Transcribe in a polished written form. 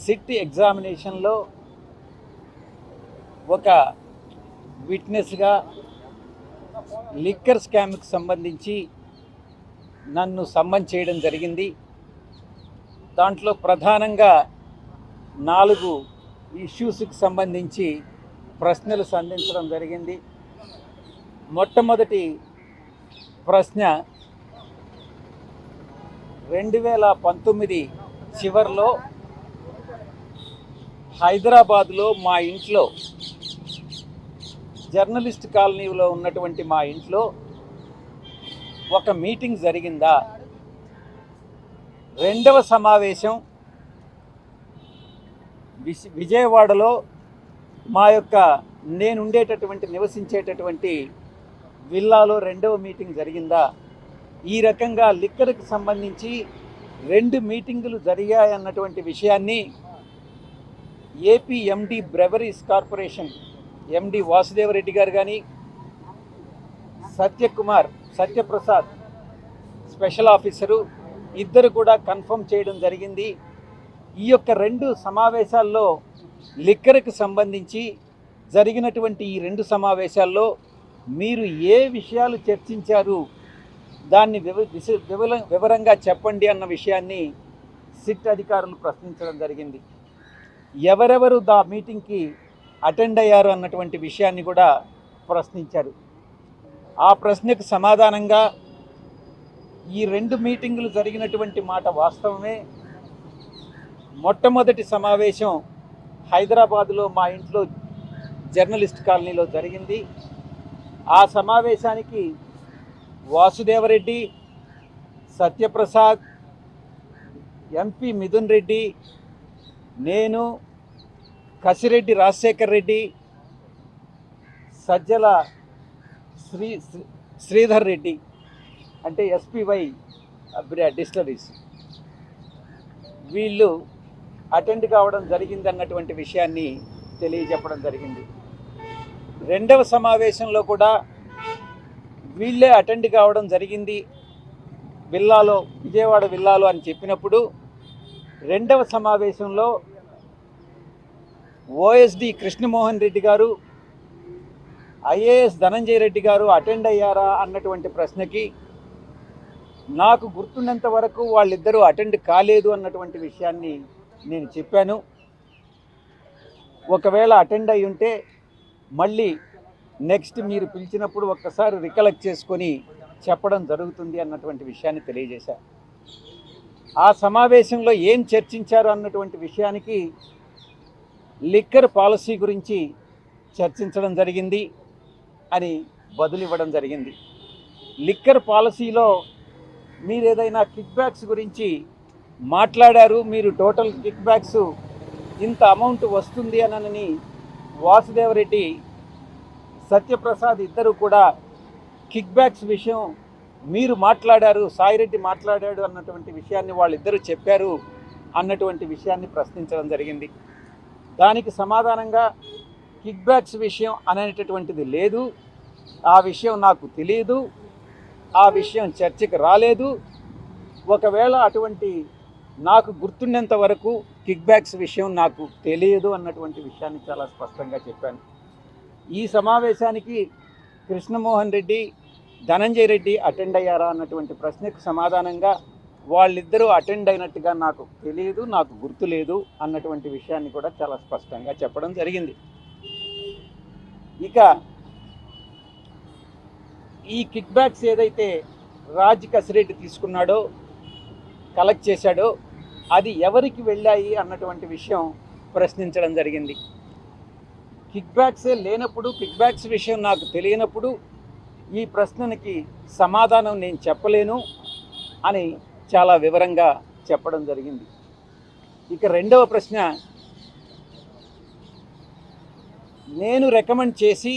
SIT ఎగ్జామినేషన్లో ఒక విట్నెస్గా liquor స్కామ్కి సంబంధించి నన్ను సమ్మన్ చేయడం జరిగింది. దాంట్లో ప్రధానంగా 4 ఇష్యూస్కి సంబంధించి ప్రశ్నలు సంధించడం జరిగింది. మొట్టమొదటి ప్రశ్న 2019 చివరిలో హైదరాబాద్లో మా ఇంట్లో, జర్నలిస్ట్ కాలనీలో ఉన్నటువంటి మా ఇంట్లో ఒక మీటింగ్ జరిగిందా? రెండవ సమావేశం విజయవాడలో మా యొక్క నేను ఉండేటటువంటి నివసించేటటువంటి విల్లాలో రెండవ మీటింగ్ జరిగిందా? ఈ రకంగా లిక్కర్కి సంబంధించి 2 మీటింగులు జరిగాయన్నటువంటి విషయాన్ని ఏపీ ఎండి బ్రెవరీస్ కార్పొరేషన్ ఎండి వాసుదేవరెడ్డి గారు కానీ, సత్యప్రసాద్ స్పెషల్ ఆఫీసరు ఇద్దరు కూడా కన్ఫర్మ్ చేయడం జరిగింది. ఈ యొక్క 2 సమావేశాల్లో లిక్కర్కి సంబంధించి జరిగినటువంటి ఈ 2 సమావేశాల్లో మీరు ఏ విషయాలు చర్చించారు, దాన్ని వివరంగా చెప్పండి అన్న విషయాన్ని సిట్ అధికారులు ప్రశ్నించడం జరిగింది. ఎవరెవరు దా మీటింగ్కి అటెండ్ అయ్యారు అన్నటువంటి విషయాన్ని కూడా ప్రశ్నించారు. ఆ ప్రశ్నకు సమాధానంగా ఈ 2 మీటింగులు జరిగినటువంటి మాట వాస్తవమే. మొట్టమొదటి సమావేశం హైదరాబాదులో మా ఇంట్లో జర్నలిస్ట్ కాలనీలో జరిగింది. ఆ సమావేశానికి వాసుదేవరెడ్డి, సత్యప్రసాద్, ఎంపీ మిథున్ రెడ్డి, నేను, కసిరెడ్డి రాజశేఖర్ రెడ్డి, సజ్జల శ్రీధర్ రెడ్డి అంటే ఎస్పీవై డిస్టిలరీస్, వీళ్ళు అటెండ్ కావడం జరిగింది అన్నటువంటి విషయాన్ని తెలియజెప్పడం జరిగింది. రెండవ సమావేశంలో కూడా వీళ్ళే అటెండ్ కావడం జరిగింది విల్లాలో, విజయవాడ విల్లాలో అని చెప్పినప్పుడు, రెండవ సమావేశంలో ఓఎస్డి కృష్ణమోహన్ రెడ్డి గారు, ఐఏఎస్ ధనంజయ రెడ్డి గారు అటెండ్ అయ్యారా అన్నటువంటి ప్రశ్నకి నాకు గుర్తున్నంత వరకు వాళ్ళిద్దరూ అటెండ్ కాలేదు అన్నటువంటి విషయాన్ని నేను చెప్పాను. ఒకవేళ అటెండ్ అయి ఉంటే మళ్ళీ నెక్స్ట్ మీరు పిలిచినప్పుడు ఒక్కసారి రికలెక్ట్ చేసుకొని చెప్పడం జరుగుతుంది అన్నటువంటి విషయాన్ని తెలియజేశారు. ఆ సమావేశంలో ఏం చర్చించారు అన్నటువంటి విషయానికి లిక్కర్ పాలసీ గురించి చర్చించడం జరిగింది అని బదులు ఇవ్వడం జరిగింది. లిక్కర్ పాలసీలో మీరు ఏదైనా కిక్ బ్యాక్స్ గురించి మాట్లాడారు, మీరు టోటల్ కిక్ బ్యాక్స్ ఇంత అమౌంట్ వస్తుంది అనని వాసుదేవరెడ్డి, సత్యప్రసాద్ ఇద్దరు కూడా కిక్ బ్యాక్స్ విషయం మీరు మాట్లాడారు, సాయిరెడ్డి మాట్లాడాడు అన్నటువంటి విషయాన్ని వాళ్ళిద్దరూ చెప్పారు అన్నటువంటి విషయాన్ని ప్రశ్నించడం జరిగింది. దానికి సమాధానంగా కిక్ బ్యాక్స్ విషయం అనేటటువంటిది లేదు, ఆ విషయం నాకు తెలియదు, ఆ విషయం చర్చకు రాలేదు, ఒకవేళ అటువంటి నాకు గుర్తుండేంత వరకు కిక్ బ్యాక్స్ విషయం నాకు తెలియదు అన్నటువంటి విషయాన్ని చాలా స్పష్టంగా చెప్పాను. ఈ సమావేశానికి కృష్ణమోహన్ రెడ్డి, ధనంజయ రెడ్డి అటెండ్ అయ్యారా అన్నటువంటి ప్రశ్నకు సమాధానంగా వాళ్ళిద్దరూ అటెండ్ అయినట్టుగా నాకు తెలియదు, నాకు గుర్తులేదు అన్నటువంటి విషయాన్ని కూడా చాలా స్పష్టంగా చెప్పడం జరిగింది. ఇక ఈ కిక్ బ్యాక్స్ ఏదైతే రాజ్ కసిరెడ్డి తీసుకున్నాడో, కలెక్ట్ చేశాడో, అది ఎవరికి వెళ్ళాయి అన్నటువంటి విషయం ప్రశ్నించడం జరిగింది. కిక్ బ్యాక్సే లేనప్పుడు, కిక్ బ్యాక్స్ విషయం నాకు తెలియనప్పుడు ఈ ప్రశ్నకి సమాధానం నేను చెప్పలేను అని చాలా వివరంగా చెప్పడం జరిగింది. ఇక రెండవ ప్రశ్న, నేను రికమెండ్ చేసి